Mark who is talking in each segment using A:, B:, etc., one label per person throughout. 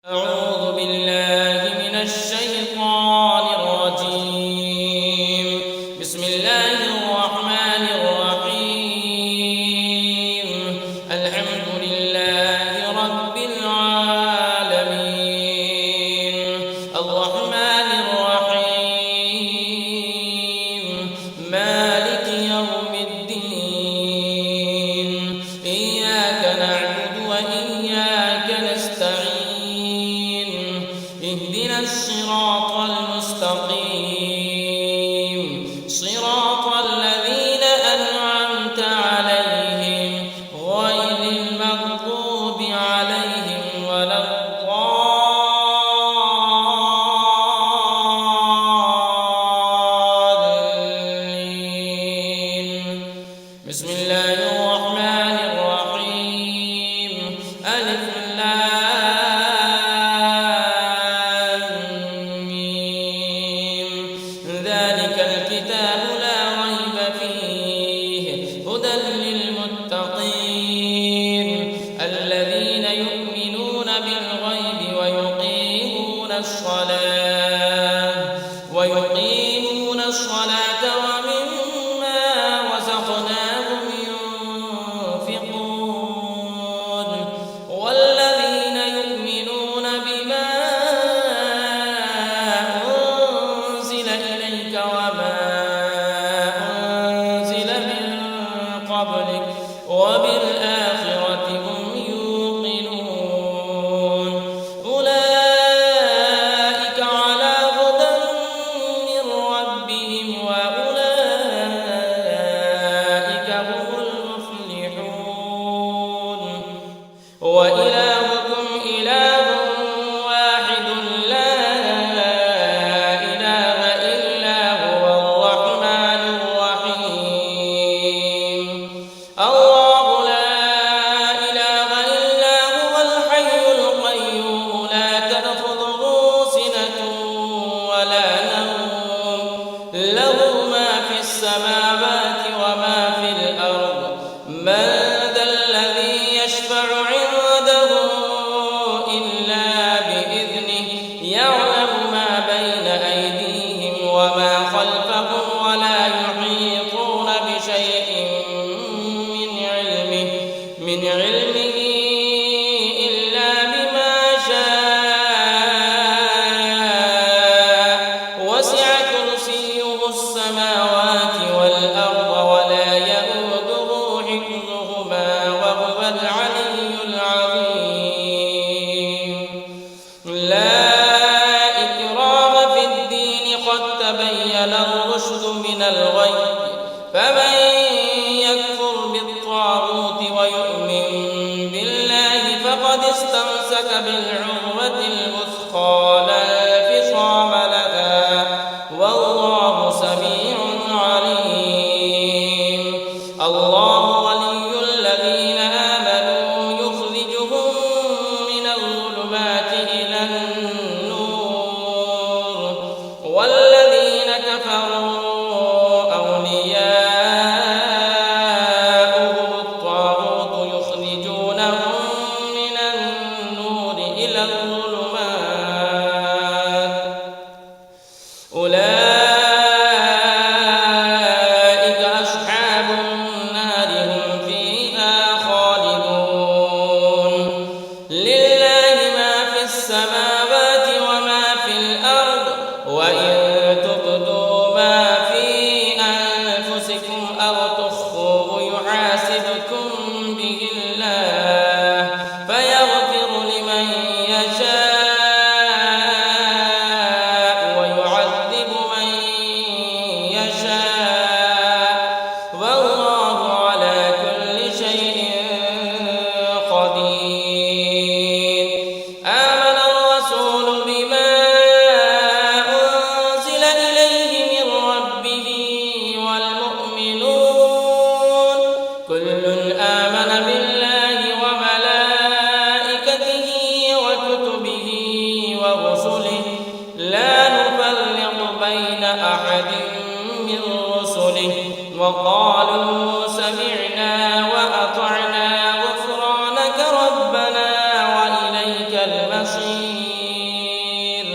A: أعوذ بالله من الشيطان الرجيم. بسم الله الرحمن الرحيم. الحمد لله رب العالمين الرحمن الرحيم مالك يوم الدين إياك نعبد وإياك نستعين اهدنا الصراط المستقيم صراط الذين أنعمت عليهم غير المغضوب عليهم ولا الضالين. بسم الله الرحمن الرحيم ألف ذلك الكتاب لا ريب فيه هدى للمتقين الذين يؤمنون بالغيب ويقيمون الصلاة ومما رزقناهم ينفقون والذين يؤمنون بما وما أنزل من قبلك وبالآخرة هم يوقنون أولئك على هدى من ربهم وأولئك هم المفلحون. وإلهكم إله واحد لا الله لا إله إلا هو الحي القيوم لا تأخذه سنة ولا نوم له ما في السماوات وما في الأرض من ذا الذي يشفع عنده إلا بإذنه يعلم ما بين أيديهم وما خلفهم ولا يحيطون بشيء من علمه إلا بما شاء وسع كرسيه السماوات والأرض ولا يئوده حفظهما وهو العلي العظيم. لا إكراه في الدين قد تبين الرشد من الغي فمن يكفر بالطاغوت ويؤمن بالله فقد استمسك بالعروة الوثقى لا انفصام لها والله سميع عليم. الله ولي الذين آمنوا يخرجهم من الظلمات إلى النور والذين كفروا أولياؤهم الطاغوت يخرجونهم من النور إلى الظلمات أولئك أصحاب النار هم فيها خالدون. لله ما في السماوات وما في الأرض وإن تبدوا ما في أنفسكم أو تخفوه يحاسبكم به الله فيغفر لمن يشاء ويعذب من يشاء والله على كل شيء قدير. آمن الرسول بما أنزل إليه من ربه والمؤمنون كل آمن بالله وملائكته وكتبه ورسله لا نفرق بين أحد من رسله وقالوا سمعنا وأطعنا غفرانك ربنا وإليك المصير. بشير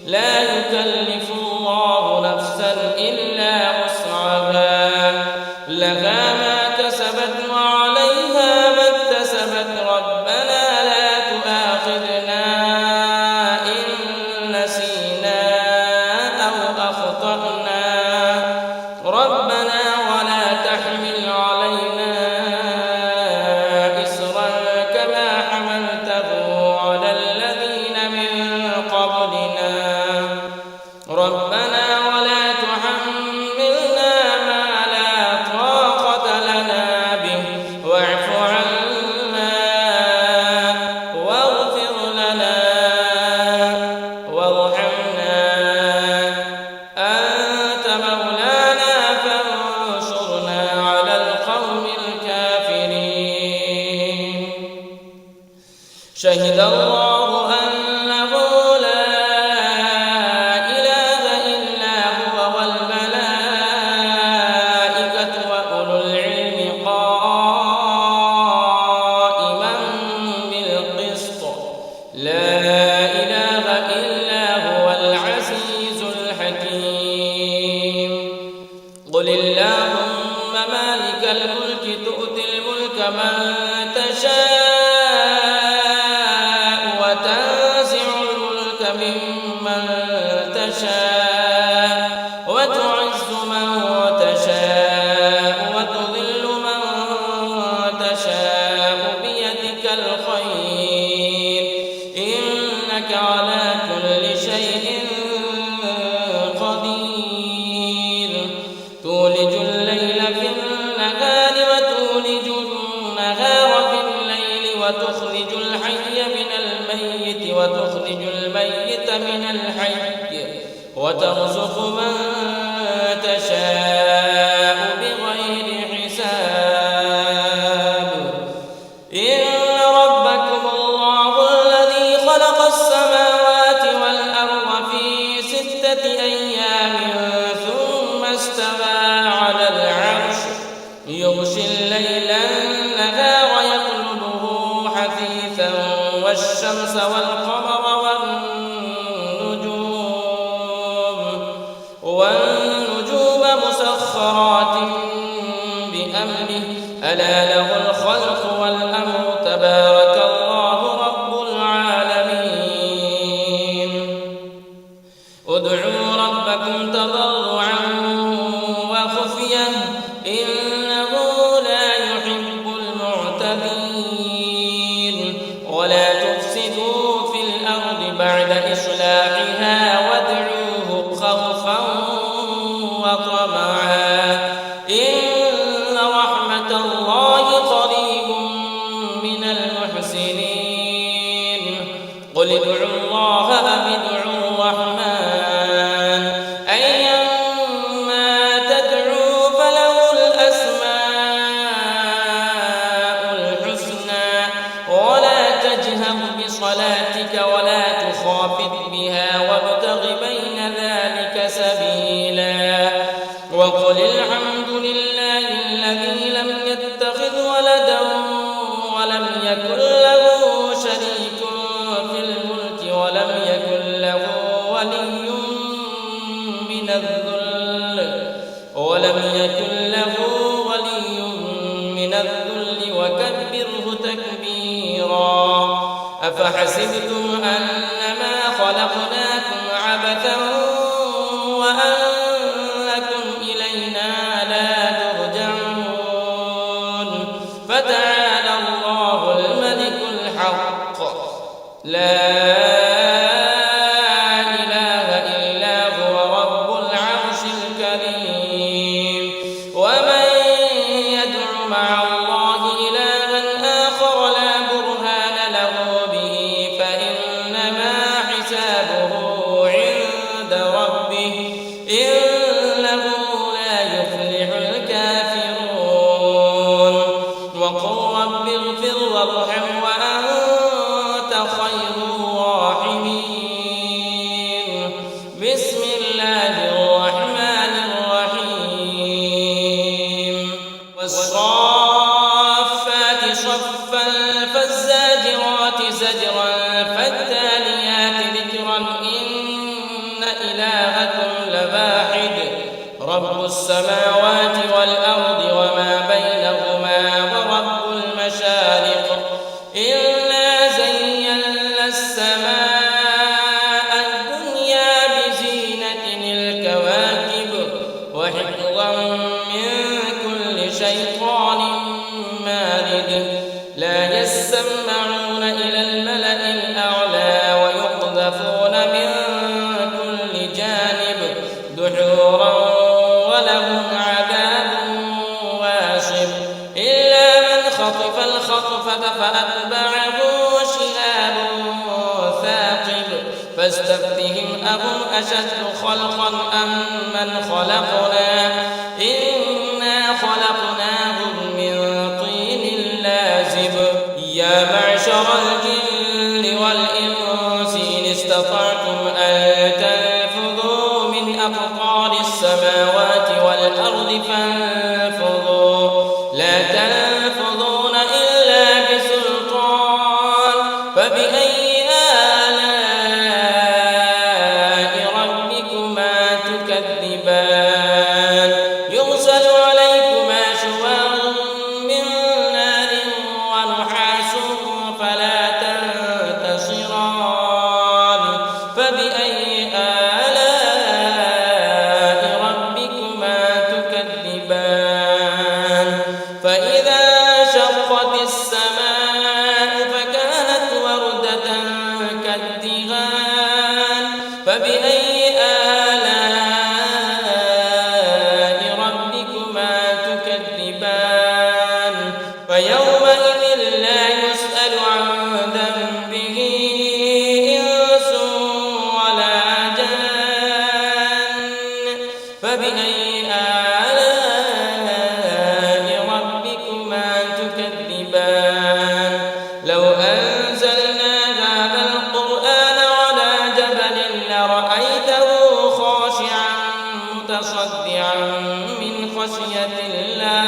A: لا يكلف الله نفسا إلا وسعها لها ما كسبت وعليها ما اكتسبت ربنا لا تؤاخذنا إن نسينا أو أخطأنا ربنا ولا تحمل علينا إصرا كما حملته على الذين من قبلنا ربنا ولا تحملنا ما لا طاقة لنا به واعف عنا واغفر لنا وارحمنا أنت مولانا فانصرنا على القوم الكافرين شهد الله أنه لا إله إلا هو والملائكة وأولو العلم قائما بالقسط لا إله إلا هو العزيز الحكيم قل اللهم مالك الملك تؤتي الملك من تشاء وتنزع الملك ممن تشاء وتعز من تشاء وتذل من تشاء بيدك الخير إنك على كل شيء قدير تولج الليل في النهار وتولج النهار في الليل وتخرج الحي من الميت وتخرج الميت من الحي وترزق من تشاء بغير حساب إن ربكم الله الذي خلق السماوات والأرض في 6 أيام ثم استوى على العرش يغشي الليل النهار يطلبه حثيثا والشمس والقمر والنجوم مسخرات بأمره ألا له الخلق والأمر تبارك الله رب العالمين ادعوا ربكم تضرعا وخفية إنه لا يحب المعتدين ولا تفسدوا في الأرض بعد إصلاحها وادعوه خوفا وطمعا إن رحمة الله قريب من المحسنين قل ادعوا الله أم ادعوا الرحمن أيما تدعوا فله الأسماء الحسنى ولا تجهر بصلاتك ولا تخافت بها وابتغ بين ذلك سبيلا وقل الحمد لله الذي لم يتخذ ولدا ولم يكن له شريك في الملك ولم يكن له ولي من الذل وكبره تكبيرا أفحسبتم أنما خلقناكم عبثا وأنكم إلينا لا ترجعون فتعالى الله الملك الحق لا إله إلا هو رب العرش الكريم ومن يدع مع الله إلها آخر لا برهان له به فإنما حسابه عند ربه إنه لا يفلح الكافرون وقل رب اغفر وارحم وأنت خير الراحمين رب السماوات والأرض وما بينهما ورب المشارق إنا زينا السماء الدنيا بزينة الكواكب وحفظا من كل شيطان مارد لا يسمعون إلى الملأ الأعلى ويقذفون من كل جانب دحورا ولهم عذاب واصب إلا من خطف الخطفة فأتبعه شهاب ثاقب فاستفتهم أهم أشد خلقا أم من خلقنا إنا خلقناهم من طين لازب يا معشر الجن والإنس إن استطعتم أن تنفذوا من أقطار السماوات والأرض فانفذوا لا تنفذون إلا بسلطان فبأي آلاء ربكما تكذبان يرسل عليكما شواظ من نار ونحاس فلا تنتصران فبأي آلاء ربكما تكذبان فإذا شقت السماء فكانت وردة كالدهان فبأي آلاء ربكما تكذبان فيومئذ لا يسأل عن ذنبه إنس ولا جان فبأي آلاء ربكما تكذبان لو أنزلنا هذا القرآن على جبل لرأيته خاشعا متصدعا من خشية الله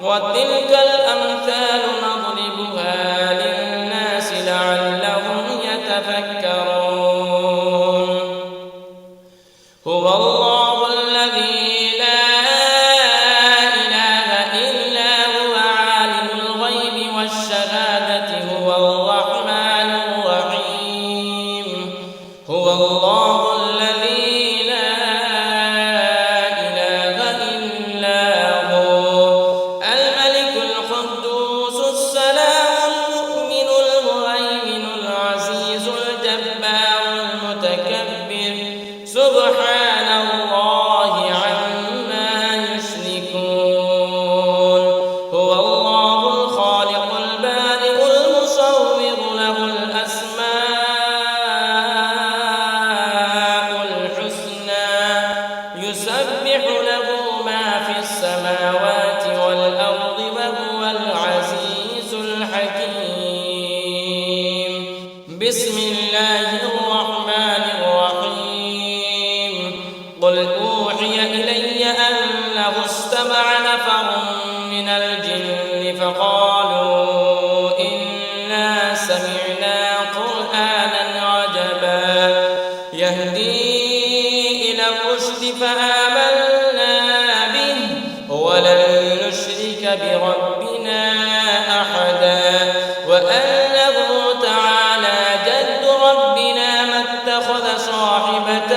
A: وتلك الأمثال نضربها للناس لعلهم يتفكرون هو الله الذي لا إله إلا هو عالم الغيب والشهادة هو الرحمن الرحيم هو الله الذي لا إله إلا هو الملك القدوس السلام المؤمن المهيمن العزيز الجبار المتكبر سبحان الله عما يشركون هو الله الخالق البارئ المصور له الأسماء الحسنى يسبح له ما في السماوات والأرض وهو العزيز الحكيم بسم الله الرحمن الرحيم قل أوحي إلي أنه استمع نفر من الجن فقالوا إنا سمعنا قرآنا عجبا يهدي إلى الرشد فآمنا به ولن نشرك بربنا أحدا وأنه تعالى جد ربنا ما اتخذ صاحبة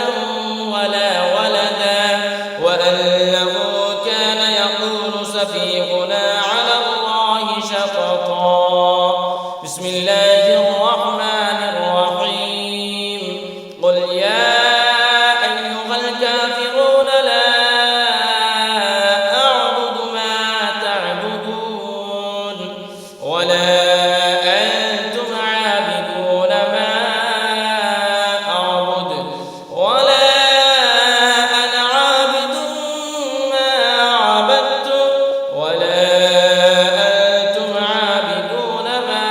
A: ولا ولدا وأنه كان يقول سفيهنا على الله شططا بسم الله الرحمن الرحيم قل يا أيها الكافرون لا أعبد ما تعبدون ولا أنتم عابدون ما أعبد ولا أنا عابد ما عبدتم ولا أنتم عابدون ما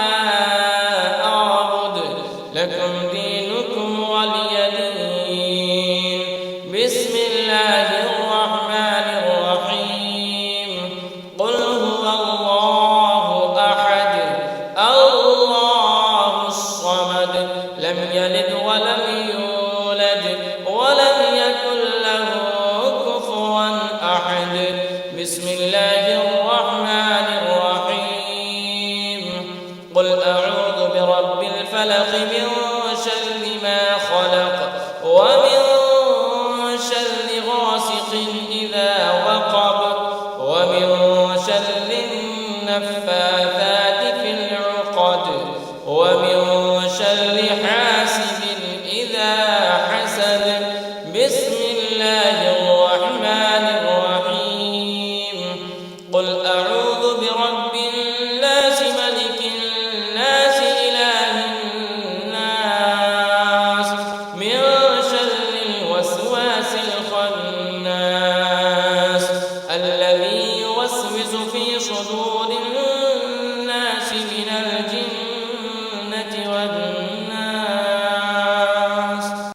A: أعبد لكم دينكم ولي دين بسم الله الرحمن الرحيم قل هو الله أحد الله لم يلد ولم يولد ولم يكن له ورب الفلق من شر ما خلق ومن شر غاسق إذا وقب ومن شر النفاثات في العقد ومن شر